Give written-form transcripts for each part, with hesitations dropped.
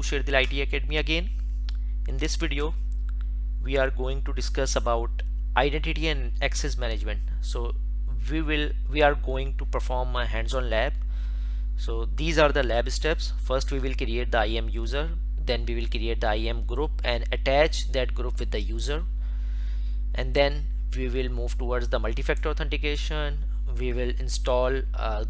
to Sherdil IT Academy again. In this video, we are going to discuss about identity and access management. So we are going to perform a hands-on lab. So these are the lab steps. First, we will create the IAM user. Then we will create the IAM group and attach that group with the user. And then we will move towards the multi-factor authentication. We will install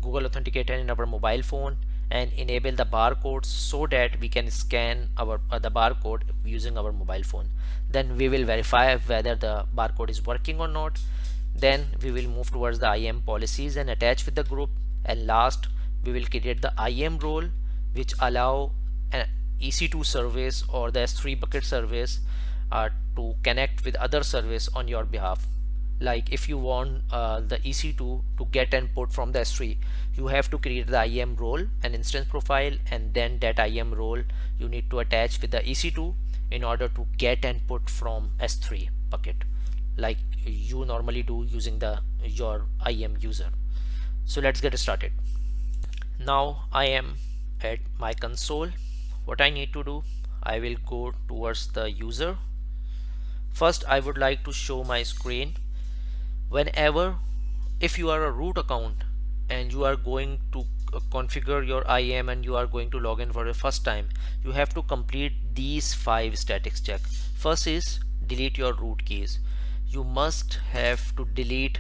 Google Authenticator in our mobile phone and enable the barcodes so that we can scan our the barcode using our mobile phone. Then we will verify whether the barcode is working or not. Then we will move towards the IAM policies and attach with the group. And last, we will create the IAM role, which allow an EC2 service or the S3 bucket service to connect with other service on your behalf. Like if you want the EC2 to get input from the S3, you have to create the IAM role, an instance profile, and then that IAM role you need to attach with the EC2 in order to get input from S3 bucket, like you normally do using your IAM user. So let's get started. Now I am at my console. What I need to do, I will go towards the user. First, I would like to show my screen. Whenever, if you are a root account and you are going to configure your IAM and you are going to log in for the first time, you have to complete these 5 statics check. First is delete your root keys. You must have to delete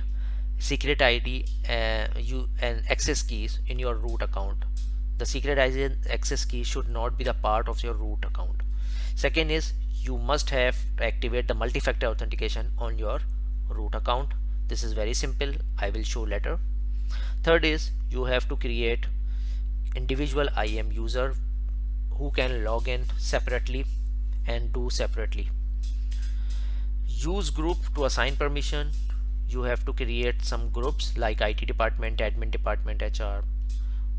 secret ID and access keys in your root account. The secret ID and access key should not be the part of your root account. Second is you must have to activate the multi-factor authentication on your root account. This is very simple, I will show later. Third is you have to create individual IAM user who can log in separately and do separately. Use group to assign permission. You have to create some groups like IT department, admin department, HR,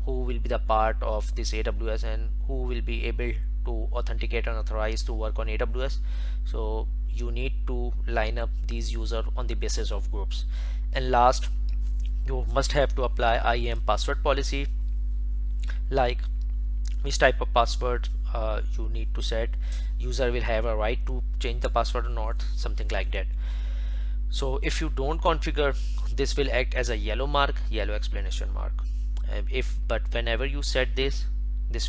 who will be the part of this AWS and who will be able to authenticate and authorize to work on AWS. So you need to line up these users on the basis of groups. And last, you must have to apply IAM password policy, like which type of password you need to set. User will have a right to change the password or not, something like that. So if you don't configure, this will act as a yellow mark, yellow explanation mark. But whenever you set this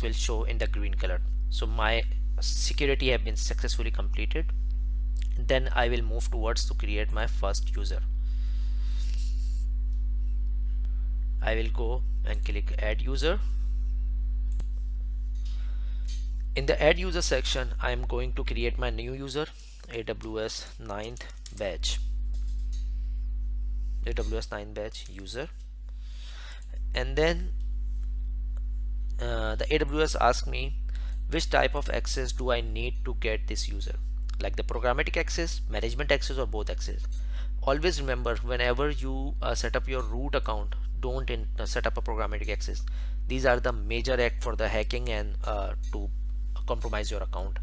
will show in the green color. So my security have been successfully completed. Then I will move towards to create my first user. I will go and click add user. In the add user section, I am going to create my new user, AWS 9th batch. AWS 9 batch user. And then the AWS asks me which type of access do I need to get this user, like the programmatic access, management access, or both access. Always remember, whenever you set up your root account, don't set up a programmatic access. These are the major act for the hacking and to compromise your account.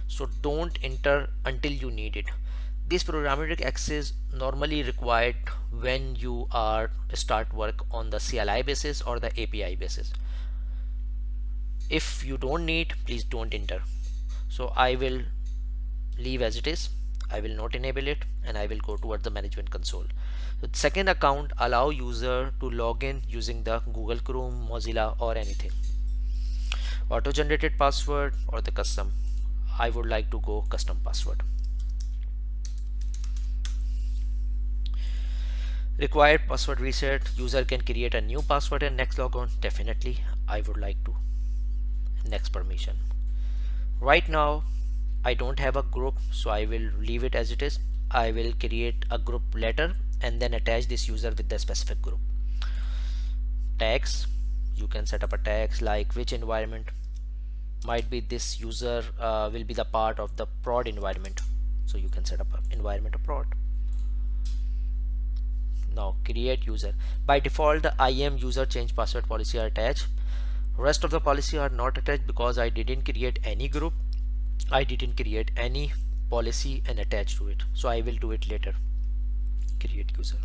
So don't enter until you need it. This programmatic access normally required when you are start work on the CLI basis or the API basis. If you don't need, please don't enter. So I will leave as it is. I will not enable it and I will go towards the management console. The second account allow user to log in using the Google Chrome, Mozilla, or anything. Auto generated password or the custom. I would like to go custom password. Required password reset. User can create a new password and next logon. Definitely I would like to. Next permission. Right now I don't have a group, so I will leave it as it is. I will create a group later and then attach this user with the specific group. Tags, you can set up a tags like which environment. Might be this user will be the part of the prod environment, so you can set up an environment of prod. Now create user. By default the IAM user change password policy are attached. Rest of the policy are not attached because I didn't create any group, I didn't create any policy and attach to it, so I will do it later. Create user.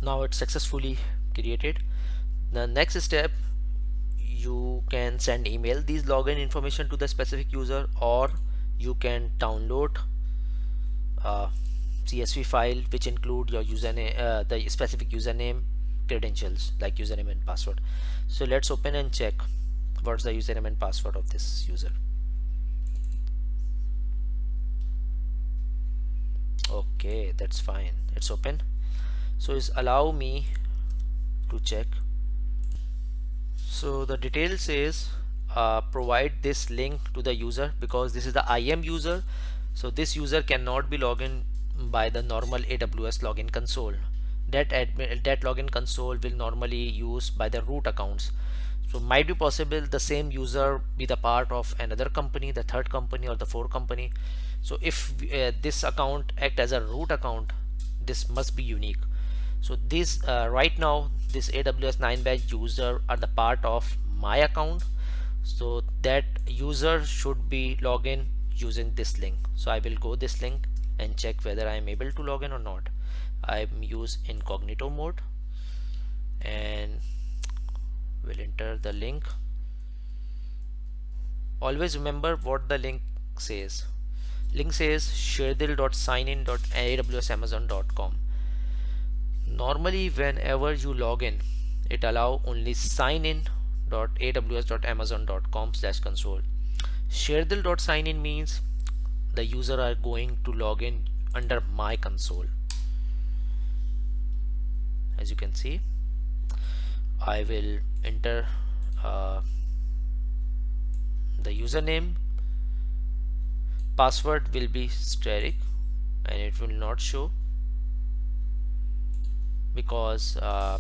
Now it's successfully created. The next step, you can send email these login information to the specific user, or you can download a CSV file which include your username, the specific username credentials like username and password. So let's open and check what's the username and password of this user. Okay, that's fine, it's open. So is allow me to check. So the detail says provide this link to the user, because this is the IAM user. So this user cannot be logged in by the normal AWS login console. That login console will normally used by the root accounts. So might be possible the same user be the part of another company, the third company or the fourth company. So if this account act as a root account, this must be unique. So this right now this AWS 9-badge user are the part of my account, so that user should be log in using this link. So I will go this link and check whether I am able to log in or not. I use incognito mode and will enter the link. Always remember what the link says. Link says shardil.signin.awsamazon.com. Normally whenever you log in, it allow only signin.aws.amazon.com/console. Shardil.signin means the user are going to log in under my console. As you can see, I will enter the username. Password will be static and it will not show, because I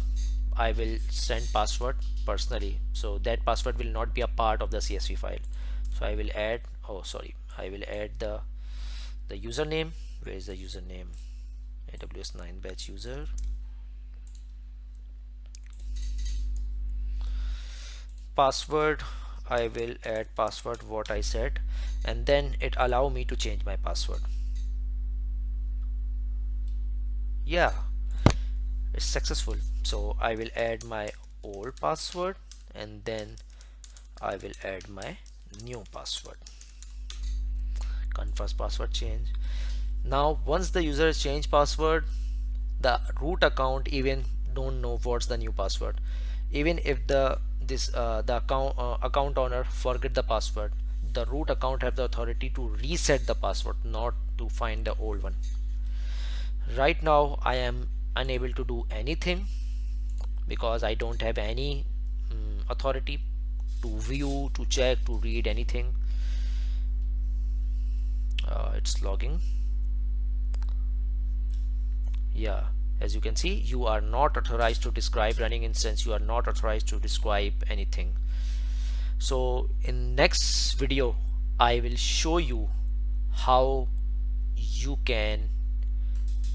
will send password personally, so that password will not be a part of the CSV file. So I will add, I will add the username. Where is the username? AWS 9-badge user. Password, I will add password what I said, and then it allow me to change my password. Yeah, it's successful. So I will add my old password and then I will add my new password. Confirm password change. Now once the user has changed password, the root account even don't know what's the new password. Even if the account owner forget the password, the root account have the authority to reset the password, not to find the old one. Right now I am unable to do anything because I don't have any authority to view, to check, to read anything. It's logging. Yeah, as you can see, you are not authorized to describe running instance. You are not authorized to describe anything. So in next video I will show you how you can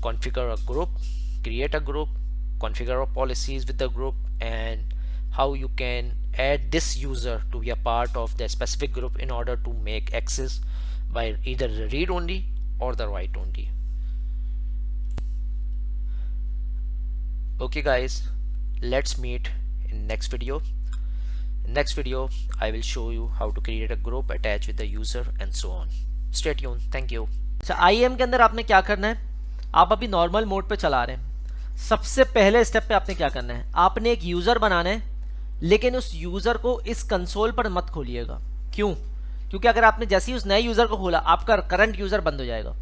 configure a group, create a group, configure our policies with the group, and how you can add this user to be a part of the specific group in order to make access by either the read only or the write only. Okay guys, let's meet in next video. In next video I will show you how to create a group, attach with the user and so on. Stay tuned. Thank you. अच्छा IAM के अंदर आपने क्या करना है, आप अभी normal mode पे चला रहे हैं। सबसे पहले स्टेप पे आपने क्या करना है, आपने एक यूज़र बनाना है, लेकिन उस यूज़र को इस कंसोल पर मत खोलिएगा। क्यों? क्योंकि अगर आपने जैसे ही उस नए यूज़र को खोला, आपका करंट यूज़र बंद हो जाएगा।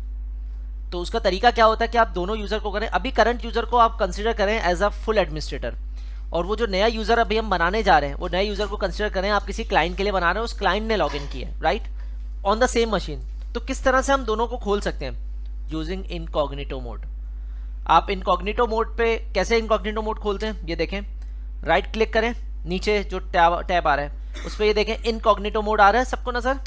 तो उसका तरीका क्या होता है कि आप दोनों यूज़र को करें। अभी करंट यूज़र को आप कंसिडर करें एज अ फुल एडमिनिस्ट्रेटर, और वो जो नया यूज़र अभी हम बनाने जा रहे हैं, वो नए यूज़र को कंसिडर करें आप किसी क्लाइंट के लिए बना रहे हैं, उस क्लाइंट ने लॉग इन किया है, right, on the same machine. तो किस तरह से हम दोनों को खोल सकते हैं? Using incognito mode. आप इनकॉग्निटो मोड पे कैसे इनकॉग्निटो मोड खोलते हैं, ये देखें, राइट क्लिक करें, नीचे जो टैब आ रहा है उस पर ये देखें इनकॉग्निटो मोड आ रहा है, सबको नज़र?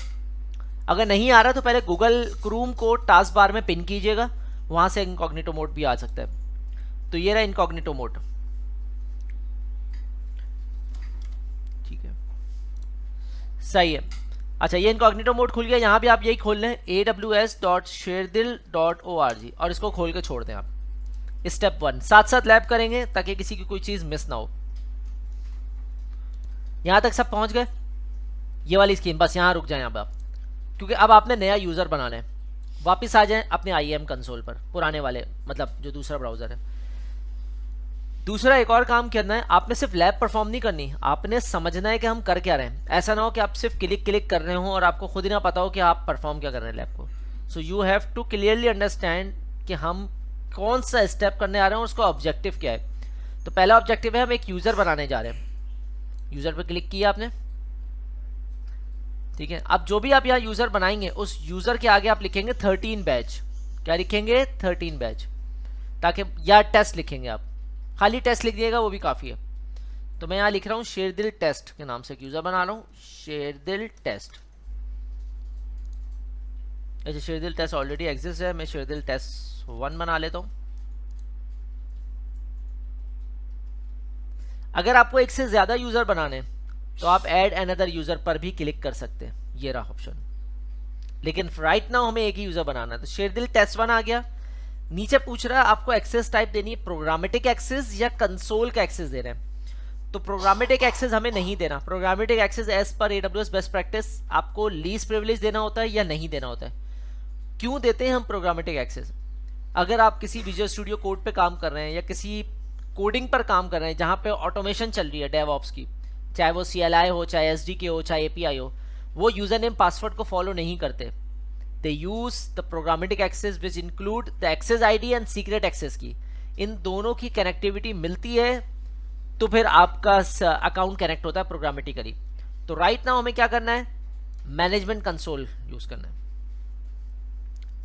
अगर नहीं आ रहा तो पहले गूगल क्रोम को टास्क बार में पिन कीजिएगा, वहाँ से इनकॉग्निटो मोड भी आ सकता है। तो ये रहा इनकॉग्निटो मोड, ठीक है, सही है। अच्छा, ये इनकॉग्निटो मोड खुल गया। यहाँ भी आप यही खोल लें aws.shardil.org और इसको खोल के छोड़ दें आप। स्टेप 1 साथ साथ लैब करेंगे ताकि किसी की कोई चीज़ मिस ना हो। यहाँ तक सब पहुँच गए? ये वाली स्क्रीन, बस यहाँ रुक जाएं अब आप, क्योंकि अब आपने नया यूज़र बनाना है। वापस आ जाएं अपने IAM कंसोल पर, पुराने वाले, मतलब जो दूसरा ब्राउज़र है। दूसरा एक और काम करना है, आपने सिर्फ लैब परफॉर्म नहीं करनी, आपने समझना है कि हम कर क्या रहे हैं। ऐसा ना हो कि आप सिर्फ क्लिक कर रहे हो और आपको खुद ही ना पता हो कि आप परफॉर्म क्या कर रहे हैं लैब को। So you have to clearly understand कि हम कौन सा स्टेप करने आ रहे हैं और उसका ऑब्जेक्टिव क्या है। तो पहला ऑब्जेक्टिव है, हम एक यूज़र बनाने जा रहे हैं। यूज़र पर क्लिक किया आपने, ठीक है। अब जो भी आप यहाँ यूज़र बनाएंगे, उस यूज़र के आगे आप लिखेंगे 13 बैच। क्या लिखेंगे? 13 बैच, ताकि या टेस्ट लिखेंगे आप, खाली टेस्ट लिख दिएगा वो भी काफ़ी है। तो मैं यहाँ लिख रहा हूँ शेरदिल टेस्ट के नाम से एक यूज़र बना रहा हूँ, शेरदिल टेस्ट। अच्छा, शेरदिल टेस्ट ऑलरेडी एग्जिस्ट है, मैं शेरदिल टेस्ट 1 बना लेता हूँ। अगर आपको एक से ज़्यादा यूज़र बनाने तो आप ऐड अनदर यूज़र पर भी क्लिक कर सकते हैं, ये रहा ऑप्शन। लेकिन राइट नाउ हमें एक ही यूज़र बनाना है। तो शेरदिल टेस्ट 1 आ गया। नीचे पूछ रहा है आपको एक्सेस टाइप देनी है प्रोग्रामेटिक एक्सेस या कंसोल का एक्सेस दे रहे हैं। तो प्रोग्रामेटिक एक्सेस हमें नहीं देना। Programmatic access as per AWS best practice आपको लीस्ट प्रिविलेज देना होता है या नहीं देना होता है। क्यों देते हैं हम प्रोग्रामेटिक एक्सेस? अगर आप किसी विजुअल स्टूडियो कोड पे काम कर रहे हैं या किसी कोडिंग पर काम कर रहे हैं जहाँ पे ऑटोमेशन चल रही है डेवऑप्स की, चाहे वो CLI हो, चाहे SDK हो, चाहे API हो, वो यूज़र नेम पासवर्ड को फॉलो नहीं करते। They use the programmatic access which include the access ID and secret access की। इन दोनों की कनेक्टिविटी मिलती है तो फिर आपका अकाउंट कनेक्ट होता है प्रोग्रामेटिकली। तो राइट नाउ हमें क्या करना है? मैनेजमेंट कंसोल यूज करना है।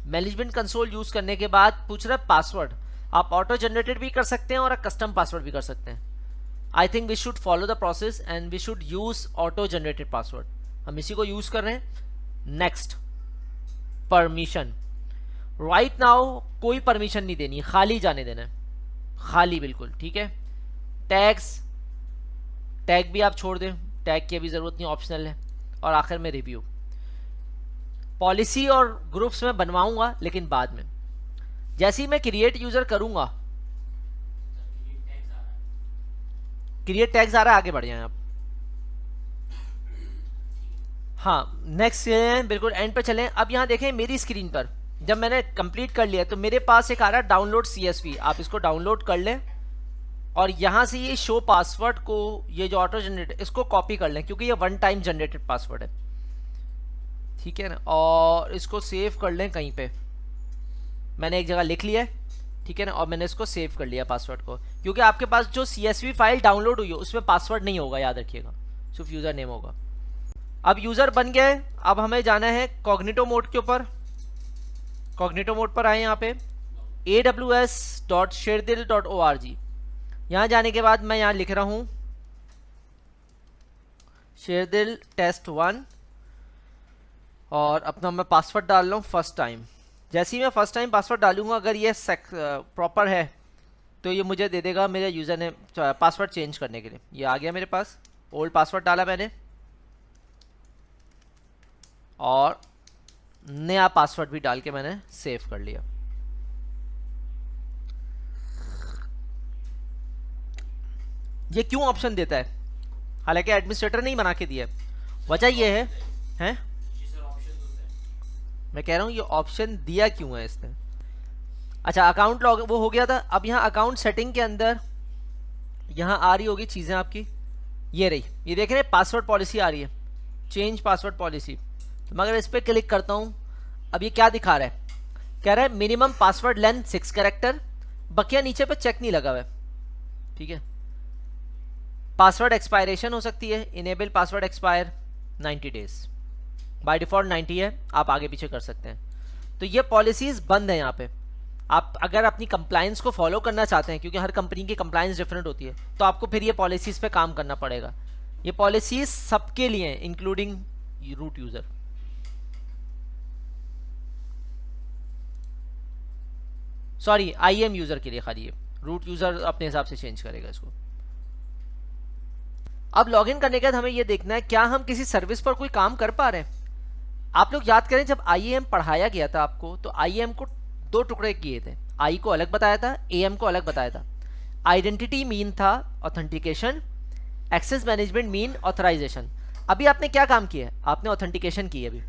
मैनेजमेंट कंसोल यूज करने के बाद पूछ रहा है पासवर्ड। आप ऑटो जनरेटेड भी कर सकते हैं और कस्टम पासवर्ड भी कर सकते हैं। I think we should follow the process and we should use auto generated password. हम इसी को यूज कर रहे हैं। Next, permission. राइट नाउ कोई परमिशन नहीं देनी, खाली जाने देना है, खाली बिल्कुल, ठीक है। टैग्स, टैग भी आप छोड़ दें, टैग की अभी ज़रूरत नहीं, ऑप्शनल है। और आखिर में रिव्यू। पॉलिसी और ग्रुप्स में बनवाऊंगा लेकिन बाद में, जैसे ही मैं क्रिएट यूज़र करूंगा। क्रिएट टैग्स आ रहा है, आगे बढ़ जाएं आप। हाँ, नेक्स्ट बिल्कुल एंड पे चलें। अब यहाँ देखें मेरी स्क्रीन पर जब मैंने कंप्लीट कर लिया तो मेरे पास एक आ रहा है डाउनलोड CSV। आप इसको डाउनलोड कर लें और यहाँ से ये शो पासवर्ड को, ये जो ऑटो जनरेट, इसको कॉपी कर लें क्योंकि ये 1 टाइम जनरेटेड पासवर्ड है, ठीक है ना। और इसको सेव कर लें कहीं पे, मैंने एक जगह लिख लिया है, ठीक है ना। और मैंने इसको सेव कर लिया पासवर्ड को, क्योंकि आपके पास जो CSV फाइल डाउनलोड हुई है उसमें पासवर्ड नहीं होगा, याद रखिएगा, सिर्फ यूज़र नेम होगा। अब यूज़र बन गए। अब हमें जाना है कॉग्निटो मोड के ऊपर। कॉग्निटो मोड पर आए यहाँ पे aws.sherdil.org। यहाँ जाने के बाद मैं यहाँ लिख रहा हूँ शेरदिल टेस्ट 1 और अपना मैं पासवर्ड डाल रहा हूँ फर्स्ट टाइम। जैसे ही मैं फर्स्ट टाइम पासवर्ड डालूंगा, अगर ये प्रॉपर है तो ये मुझे दे देगा मेरे यूज़र ने पासवर्ड चेंज करने के लिए। ये आ गया मेरे पास, ओल्ड पासवर्ड डाला मैंने और नया पासवर्ड भी डाल के मैंने सेव कर लिया। ये क्यों ऑप्शन देता है? हालांकि एडमिनिस्ट्रेटर नहीं बना के दिया है। वजह ये है मैं कह रहा हूँ ये ऑप्शन दिया क्यों है इसने। अच्छा, अकाउंट लॉग वो हो गया था। अब यहाँ अकाउंट सेटिंग के अंदर यहाँ आ रही होगी चीज़ें आपकी, ये रही, ये देख रहे हैं पासवर्ड पॉलिसी आ रही है, चेंज पासवर्ड पॉलिसी। तो मैं अगर इस पर क्लिक करता हूँ, अब ये क्या दिखा रहा है? कह रहा है मिनिमम पासवर्ड लेंथ 6 कैरेक्टर, बकिया नीचे पे चेक नहीं लगा हुआ है, ठीक है। पासवर्ड एक्सपायरेशन हो सकती है, enable password expire 90 days, by default 90 है, आप आगे पीछे कर सकते हैं। तो ये पॉलिसीज बंद है यहाँ पे। आप अगर अपनी कंप्लायंस को फॉलो करना चाहते हैं, क्योंकि हर कंपनी की कंप्लायंस डिफरेंट होती है, तो आपको फिर ये पॉलिसीज पे काम करना पड़ेगा। ये पॉलिसीज सबके लिए हैं, including root user. Sorry, IAM user के लिए खाली है, रूट यूजर अपने हिसाब से चेंज करेगा इसको। अब लॉगिन करने के बाद हमें यह देखना है क्या हम किसी सर्विस पर कोई काम कर पा रहे हैं। आप लोग याद करें जब IAM पढ़ाया गया था आपको, तो IAM को 2 टुकड़े किए थे। I को अलग बताया था, AM को अलग बताया था। आइडेंटिटी मीन था authentication, access management mean authorisation. अभी आपने क्या काम किया है, आपने ऑथेंटिकेशन की है, अभी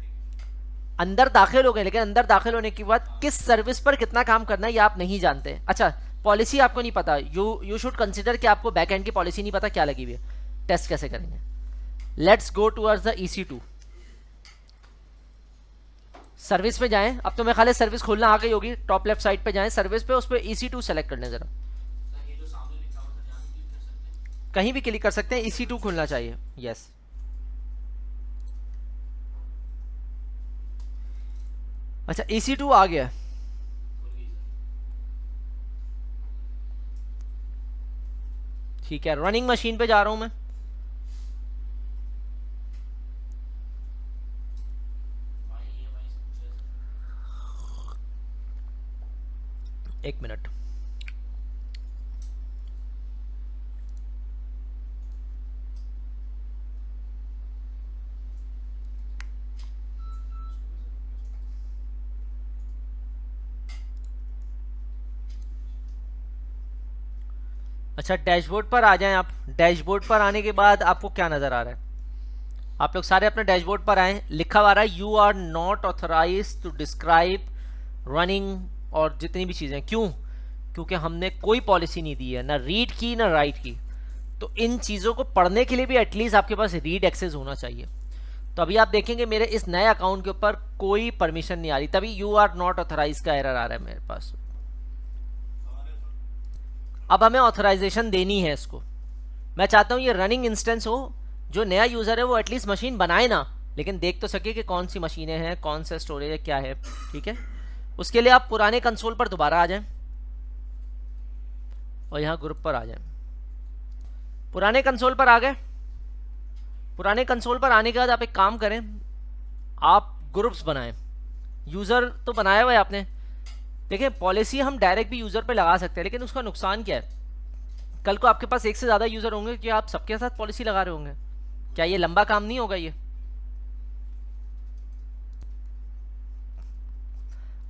अंदर दाखिल हो गए, लेकिन अंदर दाखिल होने के बाद किस सर्विस पर कितना काम करना है ये आप नहीं जानते। अच्छा, पॉलिसी आपको नहीं पता, यू शुड कंसिडर कि आपको बैक एंड की पॉलिसी नहीं पता क्या लगी हुई है, टेस्ट कैसे करेंगे। Let's go towards the EC2। Service पे जाएं, अब तो मैं खाली सर्विस खोलना आ गई होगी, टॉप लेफ्ट साइड पे जाएं, सर्विस पे, उस पर EC2 सेलेक्ट करने जरा, कहीं भी क्लिक कर सकते हैं, EC2 खुलना चाहिए। यस, अच्छा EC2 आ गया। ठीक है, रनिंग मशीन पे जा रहा हूं मैं। एक मिनट, अच्छा डैशबोर्ड पर आ जाएं आप। डैशबोर्ड पर आने के बाद आपको क्या नजर आ रहा है, आप लोग सारे अपने डैशबोर्ड पर आए, लिखा हुआ रहा है you are not authorise to describe running और जितनी भी चीजें। क्यों? क्योंकि हमने कोई पॉलिसी नहीं दी है, ना रीड की ना राइट की। तो इन चीजों को पढ़ने के लिए भी एटलीस्ट आपके पास रीड एक्सेस होना चाहिए। तो अभी आप देखेंगे मेरे इस नए अकाउंट के ऊपर कोई परमिशन नहीं आ रही, तभी यू आर नॉट ऑथराइज का एरर आ रहा है मेरे पास। अब हमें ऑथराइजेशन देनी है इसको। मैं चाहता हूं ये रनिंग इंस्टेंस हो, जो नया यूजर है वो एटलीस्ट मशीन बनाए ना, लेकिन देख तो सके कि कौन सी मशीनें हैं, कौन सा स्टोरेज है, क्या है। ठीक है, उसके लिए आप पुराने कंसोल पर दोबारा आ जाएं और यहां ग्रुप पर आ जाएं। पुराने कंसोल पर आ गए। पुराने कंसोल पर आने के बाद आप एक काम करें, आप ग्रुप्स बनाएं। यूजर तो बनाया हुआ है आपने। देखिए, पॉलिसी हम डायरेक्ट भी यूजर पे लगा सकते हैं, लेकिन उसका नुकसान क्या है, कल को आपके पास एक से ज्यादा यूजर होंगे कि आप सबके साथ पॉलिसी लगा रहे होंगे, क्या ये लंबा काम नहीं होगा ये।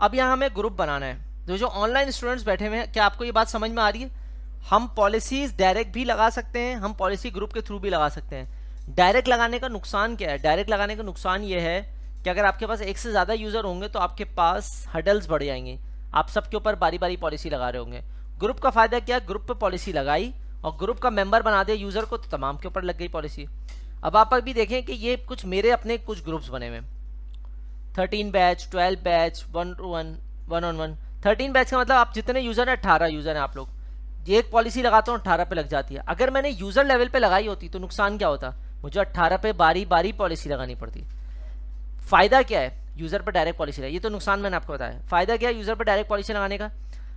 अब यहाँ हमें ग्रुप बनाना है। जो ऑनलाइन स्टूडेंट्स बैठे हुए हैं, क्या आपको ये बात समझ में आ रही है? हम पॉलिसीज डायरेक्ट भी लगा सकते हैं, हम पॉलिसी ग्रुप के थ्रू भी लगा सकते हैं। डायरेक्ट लगाने का नुकसान क्या है? डायरेक्ट लगाने का नुकसान ये है कि अगर आपके पास एक से ज़्यादा यूज़र होंगे तो आपके पास हडल्स बढ़ जाएंगे, आप सबके ऊपर बारी बारी पॉलिसी लगा रहे होंगे। ग्रुप का फ़ायदा क्या है? ग्रुप पे पॉलिसी लगाई और ग्रुप का मेंबर बना दिया यूज़र को, तो तमाम के ऊपर लग गई पॉलिसी। अब आप अभी देखें कि ये कुछ मेरे अपने कुछ ग्रुप्स बने हुए, 13 batch, 12 batch, 1-to-1, 1-on-1। 13 batch का मतलब आप जितने यूज़र हैं 18 यूज़र हैं आप लोग, ये एक पॉलिसी लगाता हूँ 18 पे लग जाती है। अगर मैंने यूज़र लेवल पे लगाई होती तो नुकसान क्या होता, मुझे 18 पे बारी बारी पॉलिसी लगानी पड़ती। फ़ायदा क्या है यूज़र पर डायरेक्ट पॉलिसी लगाई, ये तो नुकसान मैंने आपको बताया। फ़ायदा क्या है यूज़र पर डायरेक्ट पॉलिसी लगाने का?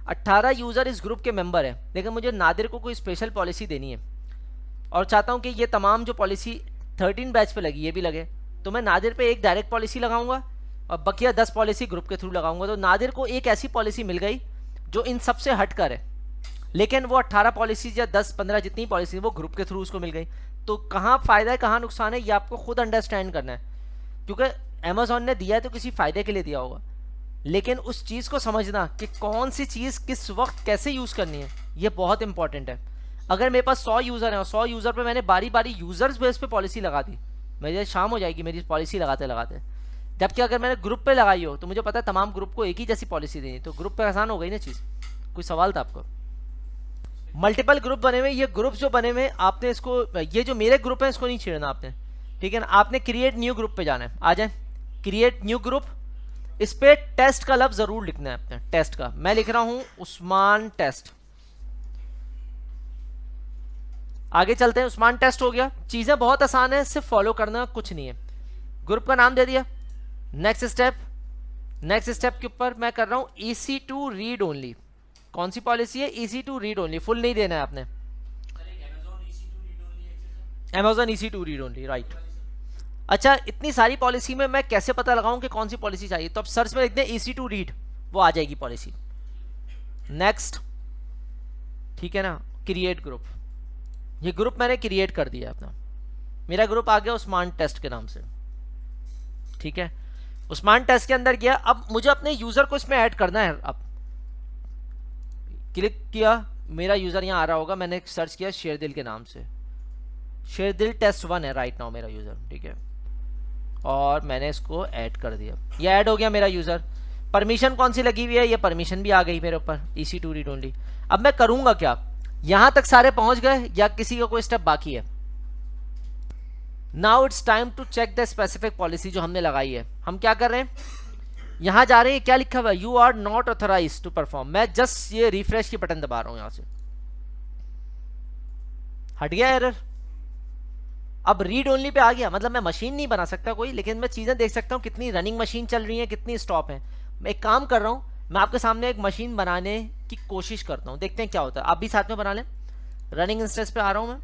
18 यूज़र इस ग्रुप के मेंबर है, लेकिन मुझे नादिर को कोई स्पेशल पॉलिसी देनी है और चाहता हूँ कि ये तमाम जो पॉलिसी 13 बैच पे लगी ये भी लगे, तो मैं नादिर पे एक डायरेक्ट पॉलिसी लगाऊंगा और बकिया 10 पॉलिसी ग्रुप के थ्रू लगाऊंगा। तो नादिर को एक ऐसी पॉलिसी मिल गई जो इन सबसे हट कर है, लेकिन वो 18 पॉलिसीज या 10-15 जितनी पॉलिसी वो ग्रुप के थ्रू उसको मिल गई। तो कहाँ फ़ायदा है कहाँ नुकसान है ये आपको खुद अंडरस्टैंड करना है, क्योंकि अमेजोन ने दिया है तो किसी फ़ायदे के लिए दिया होगा, लेकिन उस चीज़ को समझना कि कौन सी चीज़ किस वक्त कैसे यूज़ करनी है ये बहुत इंपॉर्टेंट है। अगर मेरे पास 100 यूज़र हैं और 100 यूज़र पे मैंने बारी बारी यूज़र्स बेस पे पॉलिसी लगा दी, मेरी शाम हो जाएगी मेरी पॉलिसी लगाते लगाते। जबकि अगर मैंने ग्रुप पे लगाई हो तो मुझे पता है तमाम ग्रुप को एक ही जैसी पॉलिसी देनी, तो ग्रुप पे आसान हो गई ना चीज़। कोई सवाल था आपको? मल्टीपल ग्रुप बने हुए, ये ग्रुप जो बने हुए आपने इसको, ये जो मेरे ग्रुप है इसको नहीं छेड़ना आपने, ठीक है ना। आपने क्रिएट न्यू ग्रुप पे जाना है, आ जाए क्रिएट न्यू ग्रुप, इस पे टेस्ट का लफ्ज जरूर लिखना है आपने, टेस्ट का। मैं लिख रहा हूं उस्मान टेस्ट। आगे चलते हैं, उस्मान टेस्ट हो गया। चीजें बहुत आसान है, सिर्फ फॉलो करना, कुछ नहीं है। ग्रुप का नाम दे दिया। नेक्स्ट स्टेप, नेक्स्ट स्टेप के ऊपर मैं कर रहा हूं EC2 रीड ओनली। कौन सी पॉलिसी है? EC2 रीड ओनली, फुल नहीं देना है आपने। Amazon EC2 read only, right. अच्छा, इतनी सारी पॉलिसी में मैं कैसे पता लगाऊं कि कौन सी पॉलिसी चाहिए? तो अब सर्च में लिख दें EC2 रीड, वो आ जाएगी पॉलिसी। नेक्स्ट, ठीक है ना। क्रिएट ग्रुप, ये ग्रुप मैंने क्रिएट कर दिया अपना, मेरा ग्रुप आ गया उस्मान टेस्ट के नाम से, ठीक है। उस्मान टेस्ट के अंदर गया, अब मुझे अपने यूजर को इसमें ऐड करना है। अब क्लिक किया, मेरा यूजर यहाँ आ रहा होगा, मैंने सर्च किया शेरदिल के नाम से, शेरदिल टेस्ट 1 है राइट नाउ मेरा यूज़र, ठीक है, और मैंने इसको ऐड कर दिया, ये ऐड हो गया मेरा यूज़र। परमिशन कौन सी लगी हुई है, ये परमिशन भी आ गई मेरे ऊपर, EC2 रीड ओनली। अब मैं करूँगा क्या, यहाँ तक सारे पहुँच गए या किसी का कोई स्टेप बाकी है? Now it's time to check the specific policy जो हमने लगाई है। हम क्या कर रहे हैं, यहाँ जा रहे हैं, क्या लिखा हुआ है, you are not authorise to perform. मैं जस्ट ये रिफ्रेश की बटन दबा रहा हूँ, यहाँ से हट गया एरर। अब रीड ओनली पे आ गया, मतलब मैं मशीन नहीं बना सकता कोई, लेकिन मैं चीज़ें देख सकता हूँ कितनी रनिंग मशीन चल रही है, कितनी स्टॉप है। मैं एक काम कर रहा हूँ, मैं आपके सामने एक मशीन बनाने की कोशिश करता हूँ, देखते हैं क्या होता है। आप भी साथ में बना लें। रनिंग इंस्टेंस पे आ रहा हूँ मैं,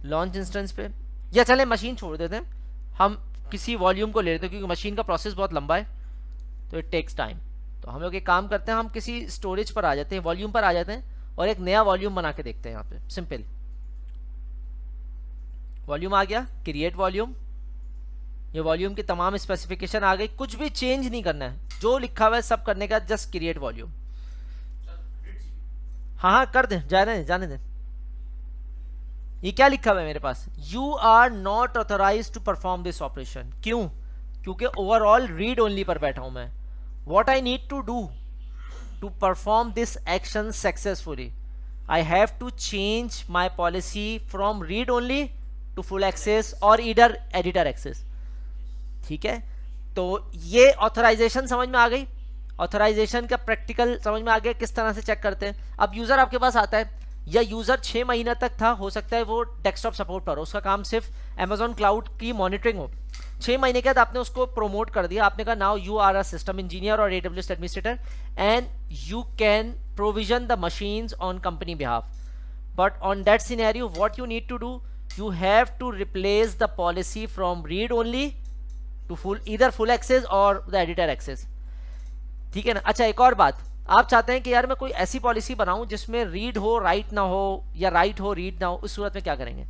लॉन्च इंस्टेंस पे, या चले मशीन छोड़ देते हैं, हम किसी वॉल्यूम को ले लेते हैं क्योंकि मशीन का प्रोसेस बहुत लंबा है, तो इट टेक्स टाइम। तो हम लोग एक काम करते हैं, हम किसी स्टोरेज पर आ जाते हैं, वॉल्यूम पर आ जाते हैं, और एक नया वॉल्यूम बना के देखते हैं। यहाँ पे सिंपल वॉल्यूम आ गया, क्रिएट वॉल्यूम। ये वॉल्यूम की तमाम स्पेसिफिकेशन आ गई, कुछ भी चेंज नहीं करना है, जो लिखा हुआ है सब करने का, जस्ट क्रिएट वॉल्यूम। हाँ हाँ कर दें, जाने दें। ये क्या लिखा हुआ है मेरे पास, you are not authorise to perform this operation. क्यों? क्योंकि ओवरऑल रीड ओनली पर बैठा हूं मैं। What I need to do to perform this action successfully, I have to change my policy from read only to full access और either editor access. ठीक है, तो ये ऑथराइजेशन समझ में आ गई, ऑथराइजेशन का प्रैक्टिकल समझ में आ गया किस तरह से चेक करते हैं। अब यूजर आपके पास आता है, या यूजर 6 महीना तक था, हो सकता है वो डेस्कटॉप सपोर्ट पर हो, उसका काम सिर्फ अमेजॉन क्लाउड की मॉनिटरिंग हो। 6 महीने के बाद आपने उसको प्रोमोट कर दिया, आपने कहा now you are a system engineer और AWS administrator and you can provision the machines on company behalf. But on that scenario what you need to do, you have to replace the policy from read only to either full access or the editor access। ठीक है ना। अच्छा एक और बात, आप चाहते हैं कि यार मैं कोई ऐसी पॉलिसी बनाऊं जिसमें रीड हो राइट ना हो, या राइट हो रीड ना हो, उस सूरत में क्या करेंगे?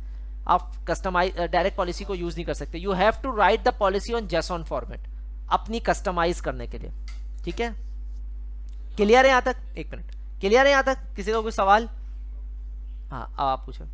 आप कस्टमाइज डायरेक्ट पॉलिसी को यूज नहीं कर सकते, you have to write the policy on JSON format अपनी कस्टमाइज करने के लिए। ठीक है, क्लियर है यहाँ तक? एक मिनट, क्लियर है यहाँ तक? किसी का कोई सवाल? हाँ आप पूछो।